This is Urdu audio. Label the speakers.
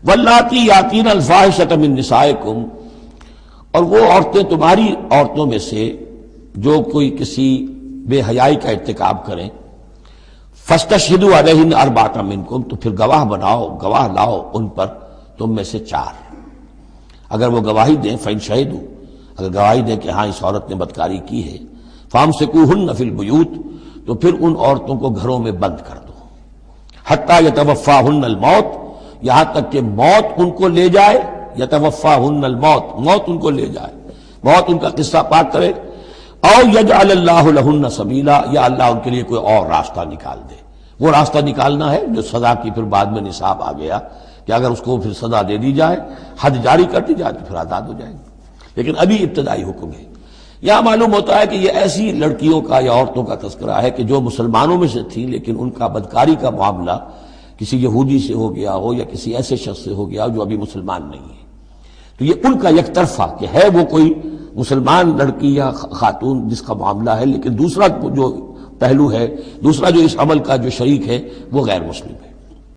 Speaker 1: واللاتی یاتین الفاحشۃ من نسائکم، اور وہ عورتیں تمہاری عورتوں میں سے جو کوئی کسی بے حیائی کا ارتکاب کریں، فاستشہدوا علیہن اربعۃ منکم، تو پھر گواہ بناؤ، گواہ لاؤ ان پر تم میں سے 4۔ اگر وہ گواہی دیں، فإن شہدوا، اگر گواہی دیں کہ ہاں اس عورت نے بدکاری کی ہے، فامسکوہن فی البیوت، تو پھر ان عورتوں کو گھروں میں بند کر دو، حتی یتوفاہن الموت، یہاں تک کہ موت ان کو لے جائے، یتوفاہن الموت، موت ان کو لے جائے، موت ان کا قصہ پاک کرے، او یجعل اللہ لہن سبیلا، یا اللہ ان کے لیے کوئی اور راستہ نکال دے۔ وہ راستہ نکالنا ہے جو سزا کی پھر بعد میں نصاب آ گیا کہ اگر اس کو پھر سزا دے دی جائے، حد جاری کر دی جائے تو پھر آزاد ہو جائیں گے، لیکن ابھی ابتدائی حکم ہے۔ یہاں معلوم ہوتا ہے کہ یہ ایسی لڑکیوں کا یا عورتوں کا تذکرہ ہے کہ جو مسلمانوں میں سے تھیں لیکن ان کا بدکاری کا معاملہ کسی یہودی سے ہو گیا ہو یا کسی ایسے شخص سے ہو گیا ہو جو ابھی مسلمان نہیں ہے، تو یہ ان کا یک طرفہ کہ ہے وہ کوئی مسلمان لڑکی یا خاتون جس کا معاملہ ہے، لیکن دوسرا جو پہلو ہے، دوسرا جو اس عمل کا جو شریک ہے وہ غیر مسلم ہے۔